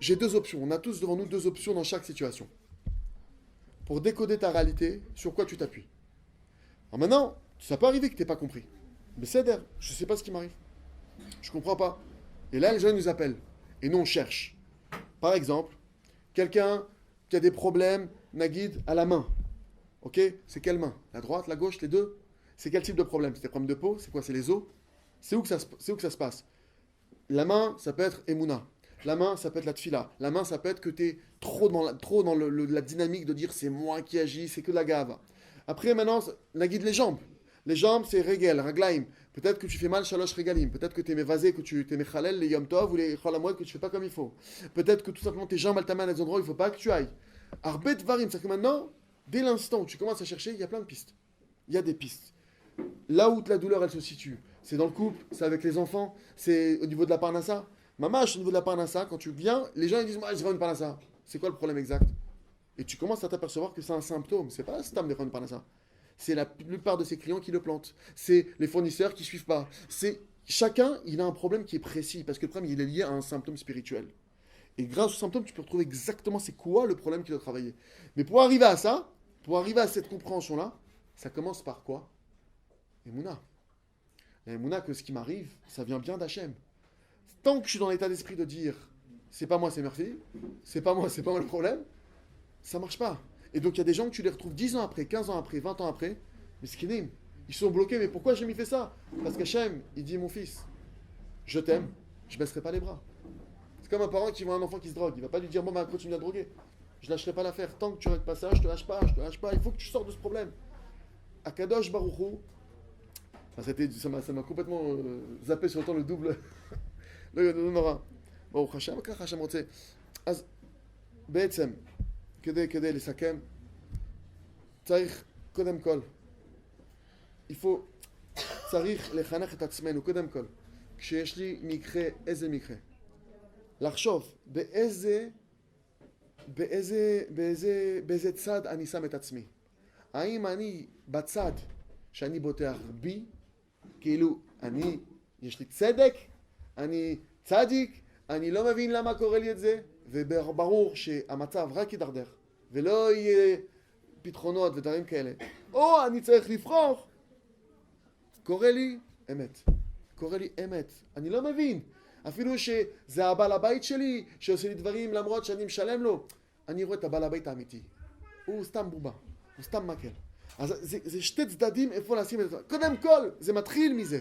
j'ai deux options. On a tous devant nous deux options dans chaque situation. Pour décoder ta réalité, sur quoi tu t'appuies. Alors maintenant, ça peut arriver que tu n'aies pas compris. Mais c'est d'air, je ne sais pas ce qui m'arrive. Je ne comprends pas. Et là, les gens nous appellent. Et nous, on cherche. Par exemple, quelqu'un qui a des problèmes, Naguide, à la main. Ok? C'est quelle main? La droite, la gauche, les deux? C'est quel type de problème? C'est des problèmes de peau? C'est quoi? C'est les os? C'est où que ça se passe? La main, ça peut être Emouna. La main, ça peut être la tfila. La main, ça peut être que tu es trop dans la dynamique de dire c'est moi qui agis, c'est que la gave. Après, maintenant, la guide les jambes. Les jambes, c'est regel, raglaim. Peut-être que tu fais mal shalosh regalim. Peut-être que tu es mévasé, que tu es mechalel, les yom tov ou les cholamoued que tu fais pas comme il faut. Peut-être que tout simplement tes jambes elles t'amènent à des endroits où il faut pas que tu ailles. Arbet varim, c'est-à-dire que maintenant, dès l'instant où tu commences à chercher, il y a plein de pistes. Il y a des pistes. Là où la douleur elle se situe, c'est dans le couple, c'est avec les enfants, c'est au niveau de la parnassa. Mamache, au niveau de la parnassa, quand tu viens, les gens ils disent moi je veux une parnassa. C'est quoi le problème exact? Et tu commences à t'apercevoir que c'est un symptôme. C'est pas un symptôme de une parnassa. C'est la plupart de ses clients qui le plantent. C'est les fournisseurs qui suivent pas. C'est chacun, il a un problème qui est précis parce que le problème il est lié à un symptôme spirituel. Et grâce au symptôme, tu peux retrouver exactement c'est quoi le problème qu'il doit travailler. Mais pour arriver à ça, pour arriver à cette compréhension-là, ça commence par quoi? Emouna. La Emouna, que ce qui m'arrive, ça vient bien d'Hachem. Tant que je suis dans l'état d'esprit de dire c'est pas moi, c'est Murphy, c'est pas moi le problème, ça marche pas. Et donc il y a des gens que tu les retrouves 10 ans après, 15 ans après, 20 ans après, mais ce qui est, ils sont bloqués. Mais pourquoi j'ai mis fait ça? Parce qu'Hachem, il dit mon fils, je t'aime, je baisserai pas les bras. C'est comme un parent qui voit un enfant qui se drogue, il va pas lui dire bon bah continue à droguer. Je lâcherai pas l'affaire. Tant que tu arrêtes pas ça, je te lâche pas, je te lâche pas. Il faut que tu sortes de ce problème. Akadosh Baruchou, enfin, ça m'a complètement zappé sur le temps le double. le Nora. Bon, Hachem, ככה Hachem רוצה. אז בעצם, כדי לסכם, צריך קודם כל, איפה צריך לחנך את עצמנו, קודם כל, כשיש לי מקרה, איזה מקרה? לחשוב באיזה צד אני שם את עצמי. האם אני בצד שאני בוטח בי, כאילו אני, יש לי צדק, אני צדיק, אני לא מבין למה קורה לי את זה, וברור שהמצב רק יידרדר, ולא יהיה פתרונות ודברים כאלה. או אני צריך לבחור, קורה לי אמת. קורה לי אמת. אני לא מבין. אפילו שזה הבעל הבית שלי, שעושה לי דברים למרות שאני משלם לו, אני רואה את הבעל הבית האמיתי. הוא סתם בובה, הוא סתם מקל. אז זה שתי צדדים איפה לשים את זה. קודם כל, זה מתחיל מזה.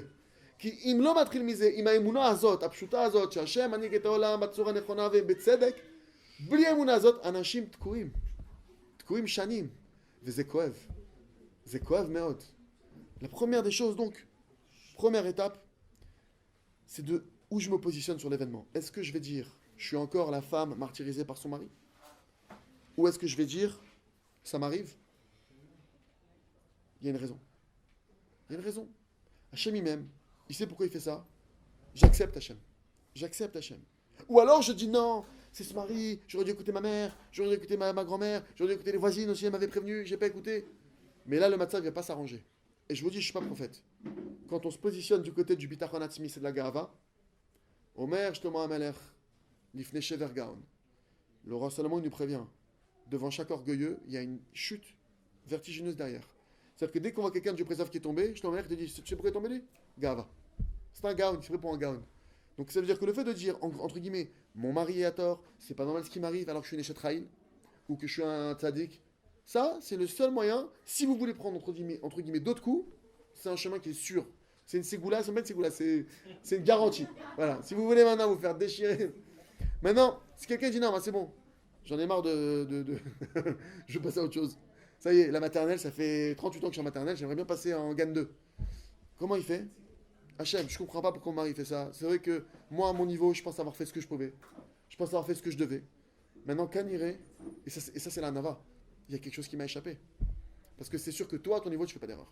כי אם לא מתחיל מזה, עם האמונה הזאת, הפשוטה הזאת, שהשם מנהיג את העולם בצורה נכונה ובצדק, בלי האמונה הזאת, אנשים תקועים. תקועים שנים. וזה כואב. זה כואב מאוד. La première des choses, donc, première étape, c'est de où je me positionne sur l'événement. Est-ce que je vais dire, je suis encore la femme martyrisée par son mari? Ou est-ce que je vais dire, ça m'arrive? Il y a une raison. Il y a une raison. Hachem il m'aime. Il sait pourquoi il fait ça. J'accepte Hachem. J'accepte Hachem. Ou alors je dis non, c'est ce mari, j'aurais dû écouter ma mère, j'aurais dû écouter ma grand-mère, j'aurais dû écouter les voisines aussi, elles m'avaient prévenu, j'ai pas écouté. Mais là, le matin, il ne va pas s'arranger. Et je vous dis, je ne suis pas prophète. Quand on se positionne du côté du bitachon atzmi, c'est de la gava. Omer, Shlomo Amelech, Lifnei Shever Gaon. Le roi Salomon nous prévient. Devant chaque orgueilleux, il y a une chute vertigineuse derrière. C'est-à-dire que dès qu'on voit quelqu'un de Dieu préserve qui est tombé, Shlomo Amelech te dit, tu sais pourquoi il est tombé lui? Gava. C'est un gaon, il s'est pris pour un gaon. Donc ça veut dire que le fait de dire, entre guillemets, mon mari est à tort, c'est pas normal ce qui m'arrive alors que je suis une échetraïl, ou que je suis un tzaddik, ça, c'est le seul moyen, si vous voulez prendre, entre guillemets d'autres coups, c'est un chemin qui est sûr. C'est une ségoula, c'est pas une ségoula, c'est une garantie. Voilà, si vous voulez maintenant vous faire déchirer. Maintenant, si quelqu'un dit non, bah, c'est bon, j'en ai marre je veux passer à autre chose. Ça y est, la maternelle, ça fait 38 ans que je suis en maternelle, j'aimerais bien passer en GAN 2. Comment il fait? Hachem, je comprends pas pourquoi mon mari fait ça. C'est vrai que moi, à mon niveau, je pense avoir fait ce que je pouvais. Je pense avoir fait ce que je devais. Maintenant, caniré, et ça c'est la nava. Il y a quelque chose qui m'a échappé. Parce que c'est sûr que toi, à ton niveau, tu fais pas d'erreur.